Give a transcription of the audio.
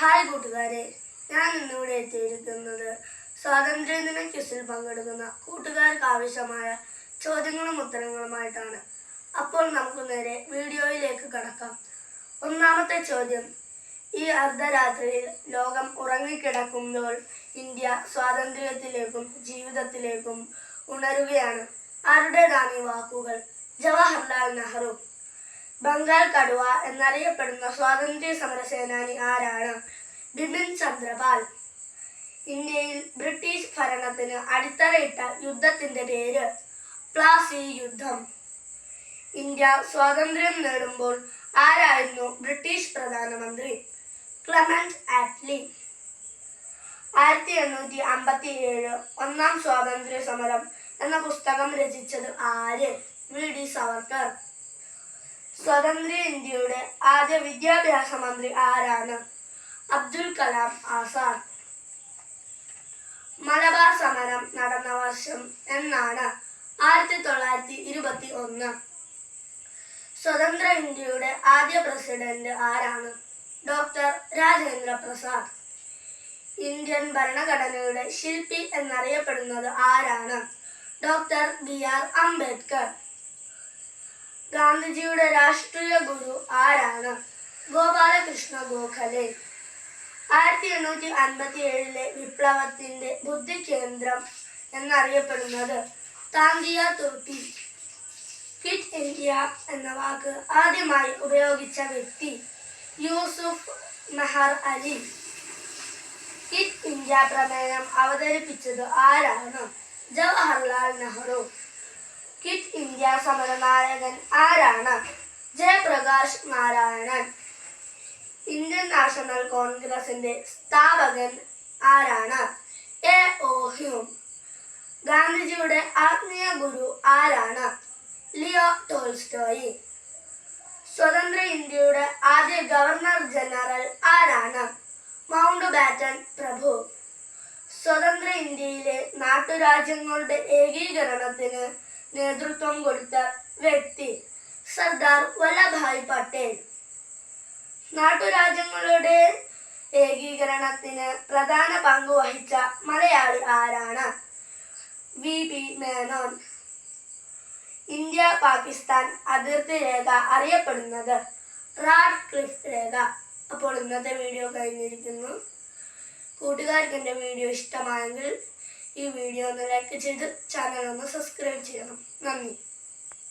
Hi കൂട്ടുകാരെ, ഞാൻ ഇന്നിവിടെ എത്തിയിരിക്കുന്നത് സ്വാതന്ത്ര്യദിന ക്വിസിൽ പങ്കെടുക്കുന്ന കൂട്ടുകാർക്ക് ആവശ്യമായ ചോദ്യങ്ങളും ഉത്തരങ്ങളുമായിട്ടാണ്. അപ്പോൾ നമുക്ക് നേരെ വീഡിയോയിലേക്ക് കടക്കാം. ഒന്നാമത്തെ ചോദ്യം: ഈ അർദ്ധരാത്രിയിൽ ലോകം ഉറങ്ങിക്കിടക്കുമ്പോൾ ഇന്ത്യ സ്വാതന്ത്ര്യത്തിലേക്കും ജീവിതത്തിലേക്കും ഉണരുകയാണ്. ആരുടേതാണ് ഈ വാക്കുകൾ? ജവഹർലാൽ നെഹ്റു. ബംഗാൾ കടുവ എന്നറിയപ്പെടുന്ന സ്വാതന്ത്ര്യ സമര സേനാനി ആരാണ്? ബിപിൻ ചന്ദ്രപാൽ. ഇന്ത്യയിൽ ബ്രിട്ടീഷ് ഭരണത്തിന് അടിത്തറയിട്ട യുദ്ധത്തിന്റെ പേര് പ്ലാസി യുദ്ധം. ഇന്ത്യ സ്വാതന്ത്ര്യം നേടുമ്പോൾ ആരായിരുന്നു ബ്രിട്ടീഷ് പ്രധാനമന്ത്രി? Clement Attlee. 1857 ഒന്നാം സ്വാതന്ത്ര്യ സമരം എന്ന പുസ്തകം രചിച്ചത് ആര്? വി.ഡി. സവർക്കർ. സ്വതന്ത്ര ഇന്ത്യയുടെ ആദ്യ വിദ്യാഭ്യാസ മന്ത്രി ആരാണ്? അബ്ദുൽ കലാം ആസാദ്. മലബാർ സമരം നടന്ന വർഷം എന്നാണ്? 1921. സ്വതന്ത്ര ഇന്ത്യയുടെ ആദ്യ പ്രസിഡന്റ് ആരാണ്? ഡോക്ടർ രാജേന്ദ്ര പ്രസാദ്. ഇന്ത്യൻ ഭരണഘടനയുടെ ശില്പി എന്നറിയപ്പെടുന്നത് ആരാണ്? Doctor B R. അംബേദ്കർ. ഗാന്ധിജിയുടെ രാഷ്ട്രീയ ഗുരു ആരാണ്? ഗോപാലകൃഷ്ണ ഗോഖലെ. 1857 വിപ്ലവത്തിന്റെ ബുദ്ധികേന്ദ്രം എന്നറിയപ്പെടുന്നത് താന്തിയ തോപ്പി. ക്വിറ്റ് ഇന്ത്യ എന്ന വാക്ക് ആദ്യമായി ഉപയോഗിച്ച വ്യക്തി യൂസുഫ് മെഹർ അലി. ക്വിറ്റ് ഇന്ത്യ പ്രമേയം അവതരിപ്പിച്ചത് ആരാണ്? ജവഹർലാൽ നെഹ്റു. ക്വിറ്റ് ഇന്ത്യ സമരനായകൻ ആരാണ്? ജയപ്രകാശ് നാരായണൻ. ഇന്ത്യൻ നാഷണൽ കോൺഗ്രസിന്റെ സ്ഥാപകൻ ആരാണ്? എ.ഒ. ഹ്യൂം. ഗാന്ധിജിയുടെ ആത്മീയ ഗുരു ആരാണ്? Leo Tolstoy. സ്വതന്ത്ര ഇന്ത്യയുടെ ആദ്യ ഗവർണർ ജനറൽ ആരാണ്? മൗണ്ട് ബാറ്റൻ പ്രഭു. സ്വതന്ത്ര ഇന്ത്യയിലെ നാട്ടുരാജ്യങ്ങളുടെ ഏകീകരണത്തിന് നേതൃത്വം കൊടുത്ത വ്യക്തി സർദാർ വല്ലഭായ് പട്ടേൽ. നാട്ടുരാജ്യങ്ങളുടെ ഏകീകരണത്തിന് പ്രധാന പങ്ക് വഹിച്ച മലയാളി ആരാണ്? വി.പി. മേനോൻ. ഇന്ത്യ പാകിസ്ഥാൻ അതിർത്തി രേഖ അറിയപ്പെടുന്നത് റാഡ്ക്ലിഫ് രേഖ. അപ്പോൾ ഇന്നത്തെ വീഡിയോ കഴിഞ്ഞിരിക്കുന്നു. കൂട്ടുകാർക്ക് എൻ്റെ വീഡിയോ ഇഷ്ടമായെങ്കിൽ ഈ വീഡിയോ ഒന്ന് ലൈക്ക് ചെയ്ത് ചാനൽ ഒന്ന് സബ്സ്ക്രൈബ് ചെയ്യണം. നന്ദി.